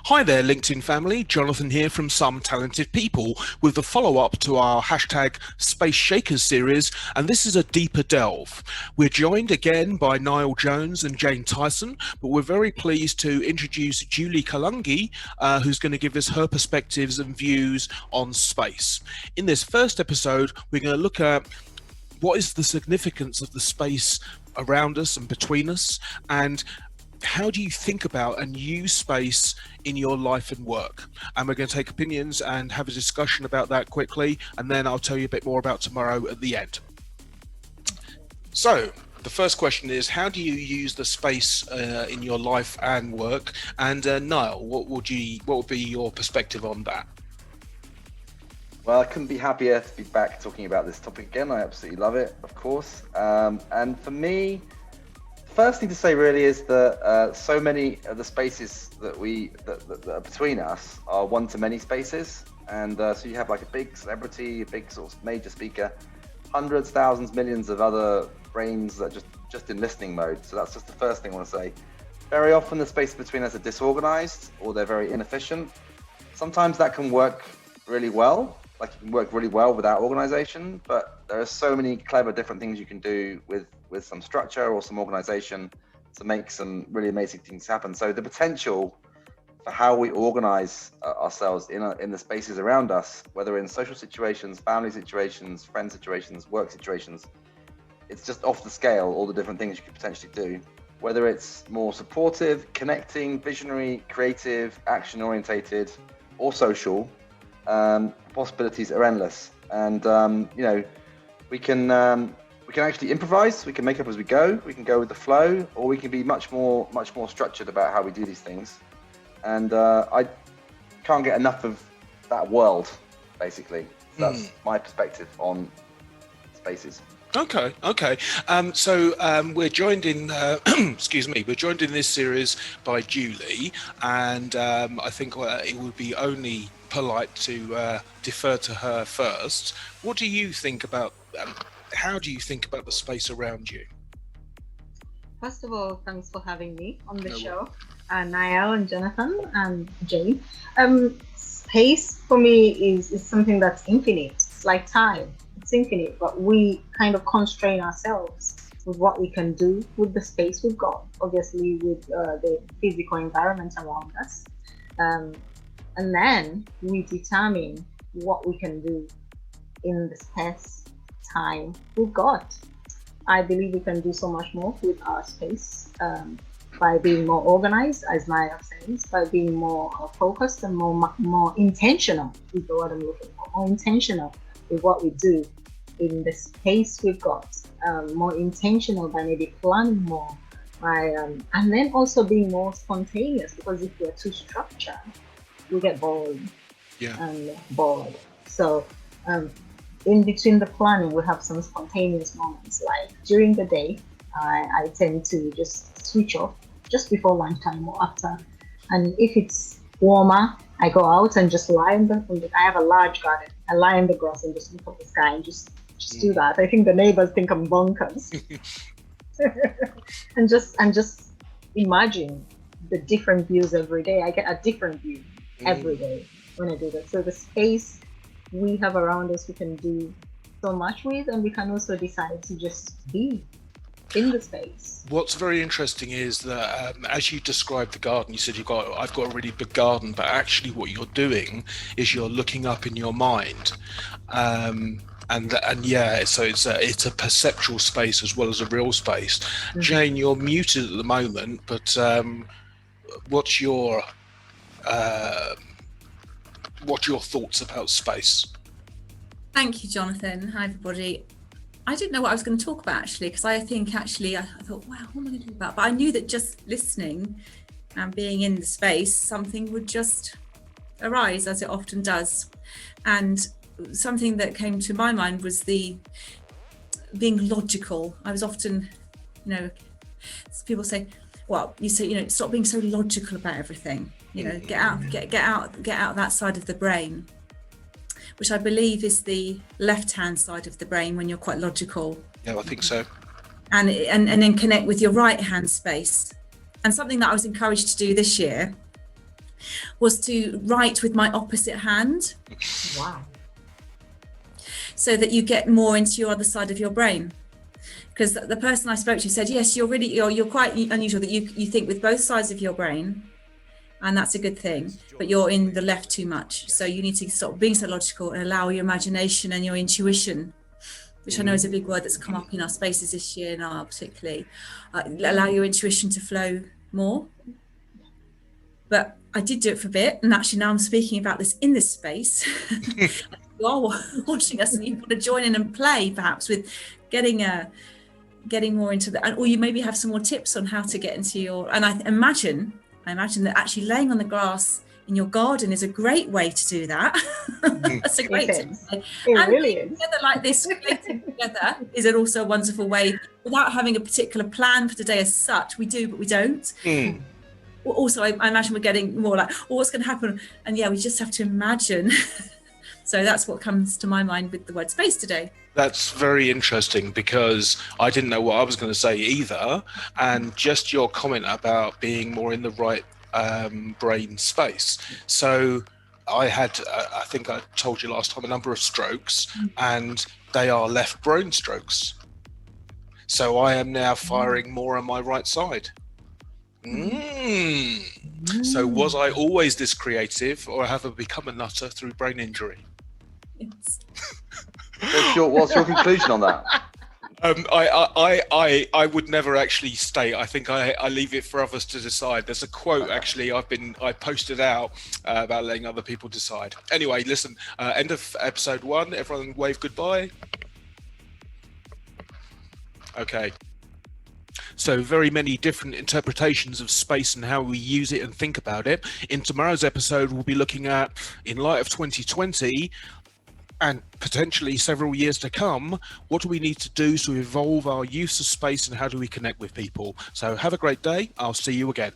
Hi there, LinkedIn family. Jonathan here from Some Talented People with the follow-up to our hashtag Space Shakers series, and this is a deeper delve. We're joined again by Niall Jones and Jane Tyson, but we're very pleased to introduce Julie Kalungi, who's going to give us her perspectives and views on space. In this first episode, we're going to look at what is the significance of the space around us and between us, and how do you think about and use space in your life and work? And we're going to take opinions and have a discussion about that quickly, and then I'll tell you a bit more about tomorrow at the end. So the first question is, how do you use the space in your life and work? And Niall, what would be your perspective on that? Well, I couldn't be happier to be back talking about this topic again. I absolutely love it, of course. And for me, first thing to say really is that so many of the spaces that are between us are one-to-many spaces, and so you have like a big celebrity, a big sort of major speaker, hundreds, thousands, millions of other brains that are just in listening mode. So that's just the first thing I want to say. Very often the spaces between us are disorganized or they're very inefficient. Sometimes that can work really well, like it can work really well without organization, but there are so many clever different things you can do with some structure or some organization to make some really amazing things happen. So the potential for how we organize ourselves in the spaces around us, whether in social situations, family situations, friend situations, work situations, it's just off the scale, all the different things you could potentially do. Whether it's more supportive, connecting, visionary, creative, action-orientated, or social, possibilities are endless. And we can actually improvise. We can make up as we go. We can go with the flow, or we can be much more structured about how we do these things. And I can't get enough of that world, basically. So that's my perspective on spaces. Okay. So we're joined in, we're joined in this series by Julie, and I think it would be only polite to defer to her first. What do you think about, how do you think about the space around you? First of all, thanks for having me on the show, Niall and Jonathan and Jane. Space for me is something that's infinite. It's like time. It's infinite, but we kind of constrain ourselves with what we can do with the space we've got, obviously with the physical environment around us. And then we determine what we can do in the space time we've got. I believe we can do so much more with our space by being more organized, as Niall says, by being more focused and more intentional is the word I'm looking for, more intentional with what we do in the space we've got, more intentional by maybe planning more, and then also being more spontaneous, because if we're too structured, we get bored and bored. So in between the planning, we have some spontaneous moments. Like during the day, I tend to just switch off just before lunchtime or after. And if it's warmer, I go out and just lie I have a large garden. I lie in the grass and just look at the sky and just do that. I think the neighbors think I'm bonkers. and just imagine the different views every day. I get a different view every day when I do that. So the space we have around us, we can do so much with, and we can also decide to just be in the space. What's very interesting is that as you described the garden, you said I've got a really big garden, but actually what you're doing is you're looking up in your mind. So it's a perceptual space as well as a real space. Mm-hmm. Jane, you're muted at the moment, but what's your thoughts about space? Thank you, Jonathan. Hi, everybody. I didn't know what I was going to talk about, actually, because I thought, wow, what am I going to talk about? But I knew that just listening and being in the space, something would just arise, as it often does. And something that came to my mind was the being logical. I was often, people say, well, you say, stop being so logical about everything. Get out that side of the brain, which I believe is the left-hand side of the brain when you're quite logical. Yeah, I think so. And then connect with your right-hand space. And something that I was encouraged to do this year was to write with my opposite hand, Wow. so that you get more into your other side of your brain. Because the person I spoke to said, yes, you're quite unusual that you think with both sides of your brain, and that's a good thing, but you're in the left too much. So you need to stop being so logical and allow your imagination and your intuition, which I know is a big word that's come up in our spaces this year now, particularly. Allow your intuition to flow more. But I did do it for a bit, and actually now I'm speaking about this in this space. You are watching us, and you want to join in and play, perhaps, with getting more into that, or you maybe have some more tips on how to get into your. And I imagine that actually laying on the grass in your garden is a great way to do that. That's a great tip. It And really being is. together like this, creating together, is it also a wonderful way, without having a particular plan for today as such. We do, but we don't. Also, I imagine we're getting more like, oh, what's going to happen? And yeah, we just have to imagine. So that's what comes to my mind with the word space today. That's very interesting, because I didn't know what I was going to say either. And just your comment about being more in the right brain space. So I had, I think I told you last time, a number of strokes, and they are left brain strokes. So I am now firing more on my right side. So was I always this creative, or have I become a nutter through brain injury? Yes. What's your conclusion on that? I would never actually state. I think I leave it for others to decide. There's a quote actually I posted out about letting other people decide. Anyway, listen, end of episode 1. Everyone wave goodbye. Okay. So very many different interpretations of space and how we use it and think about it. In tomorrow's episode, we'll be looking at, in light of 2020, and potentially several years to come, what do we need to do to evolve our use of space, and how do we connect with people? So have a great day. I'll see you again.